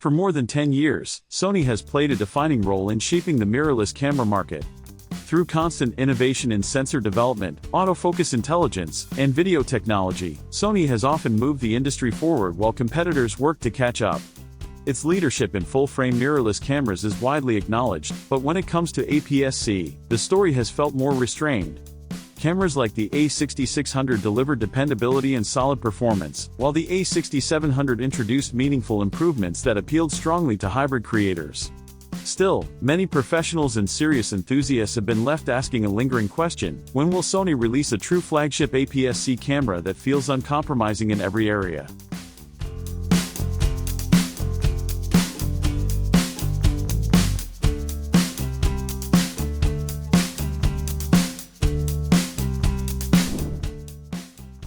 For more than 10 years, Sony has played a defining role in shaping the mirrorless camera market. Through constant innovation in sensor development, autofocus intelligence, and video technology, Sony has often moved the industry forward while competitors work to catch up. Its leadership in full-frame mirrorless cameras is widely acknowledged, but when it comes to APS-C, the story has felt more restrained. Cameras like the A6600 delivered dependability and solid performance, while the A6700 introduced meaningful improvements that appealed strongly to hybrid creators. Still, many professionals and serious enthusiasts have been left asking a lingering question: when will Sony release a true flagship APS-C camera that feels uncompromising in every area?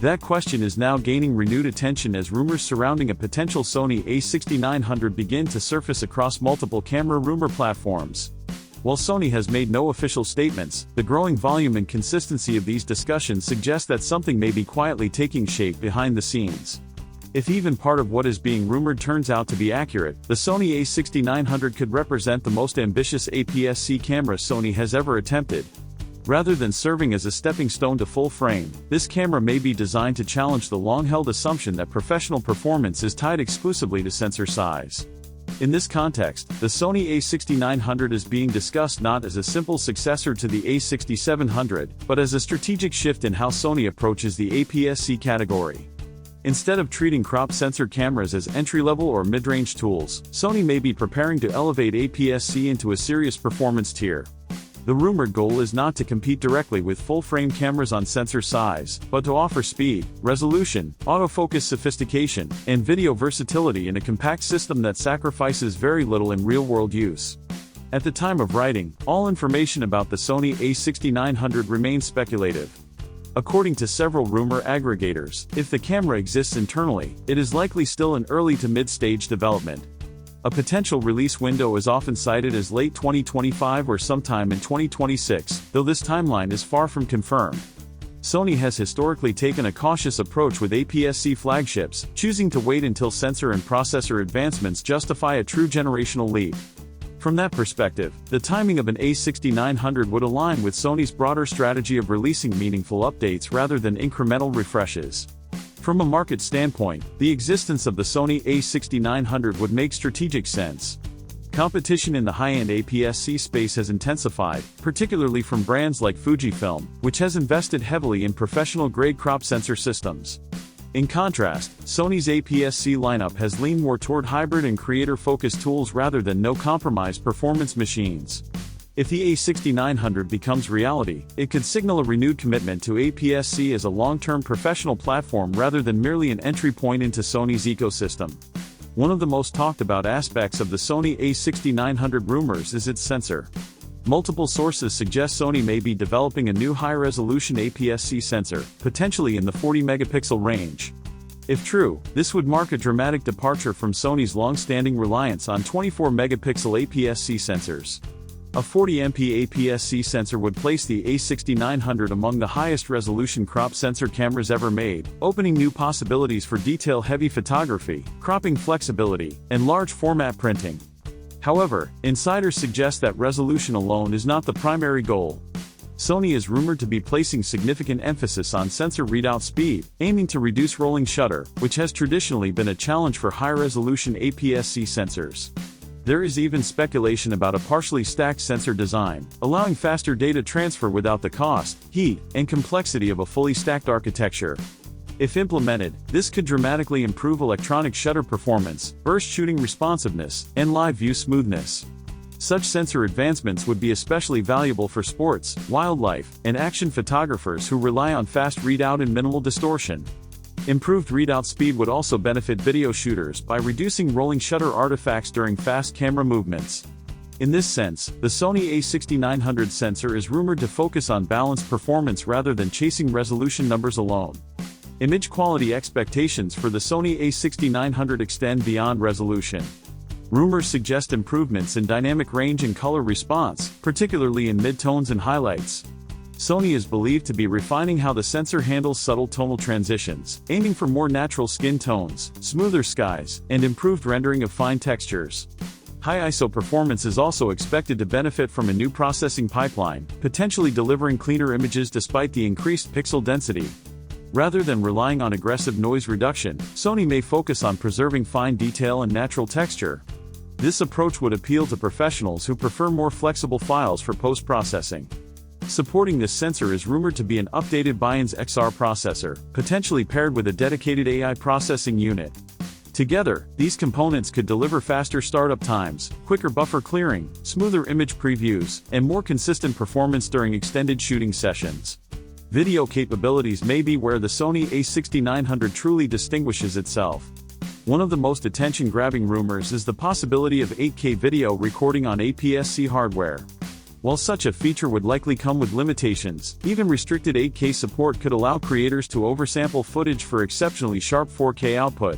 That question is now gaining renewed attention as rumors surrounding a potential Sony A6900 begin to surface across multiple camera rumor platforms. While Sony has made no official statements, the growing volume and consistency of these discussions suggest that something may be quietly taking shape behind the scenes. If even part of what is being rumored turns out to be accurate, the Sony A6900 could represent the most ambitious APS-C camera Sony has ever attempted. Rather than serving as a stepping stone to full frame, this camera may be designed to challenge the long-held assumption that professional performance is tied exclusively to sensor size. In this context, the Sony A6900 is being discussed not as a simple successor to the A6700, but as a strategic shift in how Sony approaches the APS-C category. Instead of treating crop sensor cameras as entry-level or mid-range tools, Sony may be preparing to elevate APS-C into a serious performance tier. The rumored goal is not to compete directly with full-frame cameras on sensor size, but to offer speed, resolution, autofocus sophistication, and video versatility in a compact system that sacrifices very little in real-world use. At the time of writing, all information about the Sony A6900 remains speculative. According to several rumor aggregators, if the camera exists internally, it is likely still in early to mid-stage development. A potential release window is often cited as late 2025 or sometime in 2026, though this timeline is far from confirmed. Sony has historically taken a cautious approach with APS-C flagships, choosing to wait until sensor and processor advancements justify a true generational leap. From that perspective, the timing of an A6900 would align with Sony's broader strategy of releasing meaningful updates rather than incremental refreshes. From a market standpoint, the existence of the Sony A6900 would make strategic sense. Competition in the high-end APS-C space has intensified, particularly from brands like Fujifilm, which has invested heavily in professional-grade crop sensor systems. In contrast, Sony's APS-C lineup has leaned more toward hybrid and creator-focused tools rather than no-compromise performance machines. If the A6900 becomes reality, it could signal a renewed commitment to APS-C as a long-term professional platform rather than merely an entry point into Sony's ecosystem. One of the most talked about aspects of the Sony A6900 rumors is its sensor. Multiple sources suggest Sony may be developing a new high-resolution APS-C sensor, potentially in the 40-megapixel range. If true, this would mark a dramatic departure from Sony's long-standing reliance on 24-megapixel APS-C sensors. A 40MP APS-C sensor would place the A6900 among the highest resolution crop sensor cameras ever made, opening new possibilities for detail-heavy photography, cropping flexibility, and large-format printing. However, insiders suggest that resolution alone is not the primary goal. Sony is rumored to be placing significant emphasis on sensor readout speed, aiming to reduce rolling shutter, which has traditionally been a challenge for high-resolution APS-C sensors. There is even speculation about a partially stacked sensor design, allowing faster data transfer without the cost, heat, and complexity of a fully stacked architecture. If implemented, this could dramatically improve electronic shutter performance, burst shooting responsiveness, and live view smoothness. Such sensor advancements would be especially valuable for sports, wildlife, and action photographers who rely on fast readout and minimal distortion. Improved readout speed would also benefit video shooters by reducing rolling shutter artifacts during fast camera movements. In this sense, the Sony A6900 sensor is rumored to focus on balanced performance rather than chasing resolution numbers alone. Image quality expectations for the Sony A6900 extend beyond resolution. Rumors suggest improvements in dynamic range and color response, particularly in midtones and highlights. Sony is believed to be refining how the sensor handles subtle tonal transitions, aiming for more natural skin tones, smoother skies, and improved rendering of fine textures. High ISO performance is also expected to benefit from a new processing pipeline, potentially delivering cleaner images despite the increased pixel density. Rather than relying on aggressive noise reduction, Sony may focus on preserving fine detail and natural texture. This approach would appeal to professionals who prefer more flexible files for post-processing. Supporting this sensor is rumored to be an updated Bions XR processor, potentially paired with a dedicated AI processing unit. Together, these components could deliver faster startup times, quicker buffer clearing, smoother image previews, and more consistent performance during extended shooting sessions. Video capabilities may be where the Sony A6900 truly distinguishes itself. One of the most attention-grabbing rumors is the possibility of 8K video recording on APS-C hardware. While such a feature would likely come with limitations, even restricted 8K support could allow creators to oversample footage for exceptionally sharp 4K output.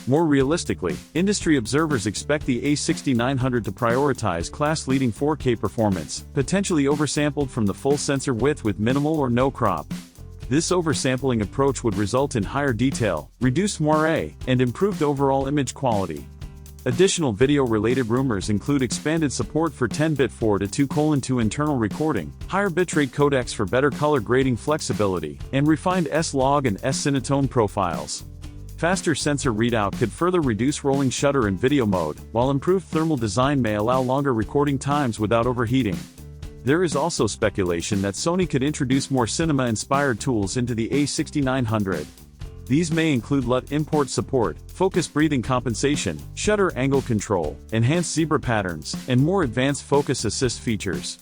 More realistically, industry observers expect the A6900 to prioritize class-leading 4K performance, potentially oversampled from the full sensor width with minimal or no crop. This oversampling approach would result in higher detail, reduced moire, and improved overall image quality. Additional video-related rumors include expanded support for 10-bit 4:2:2 internal recording, higher bitrate codecs for better color grading flexibility, and refined S-Log and S-Cinetone profiles. Faster sensor readout could further reduce rolling shutter in video mode, while improved thermal design may allow longer recording times without overheating. There is also speculation that Sony could introduce more cinema-inspired tools into the A6900. These may include LUT import support, focus breathing compensation, shutter angle control, enhanced zebra patterns, and more advanced focus assist features.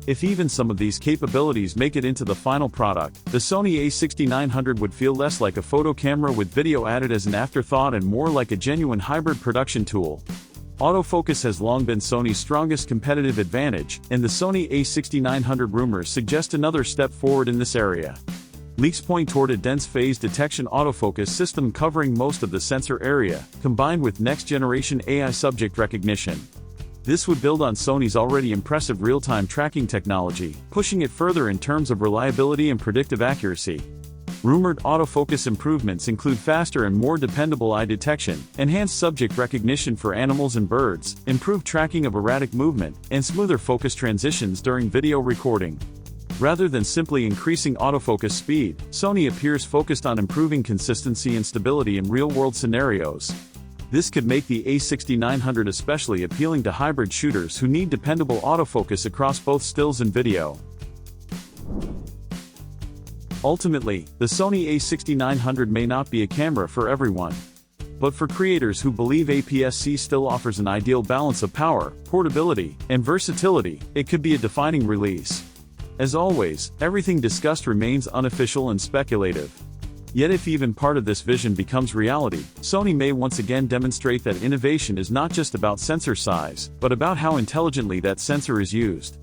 If even some of these capabilities make it into the final product, the Sony A6900 would feel less like a photo camera with video added as an afterthought and more like a genuine hybrid production tool. Autofocus has long been Sony's strongest competitive advantage, and the Sony A6900 rumors suggest another step forward in this area. Leaks point toward a dense phase detection autofocus system covering most of the sensor area, combined with next-generation AI subject recognition. This would build on Sony's already impressive real-time tracking technology, pushing it further in terms of reliability and predictive accuracy. Rumored autofocus improvements include faster and more dependable eye detection, enhanced subject recognition for animals and birds, improved tracking of erratic movement, and smoother focus transitions during video recording. Rather than simply increasing autofocus speed, Sony appears focused on improving consistency and stability in real-world scenarios. This could make the A6900 especially appealing to hybrid shooters who need dependable autofocus across both stills and video. Ultimately, the Sony A6900 may not be a camera for everyone. But for creators who believe APS-C still offers an ideal balance of power, portability, and versatility, it could be a defining release. As always, everything discussed remains unofficial and speculative. Yet if even part of this vision becomes reality, Sony may once again demonstrate that innovation is not just about sensor size, but about how intelligently that sensor is used.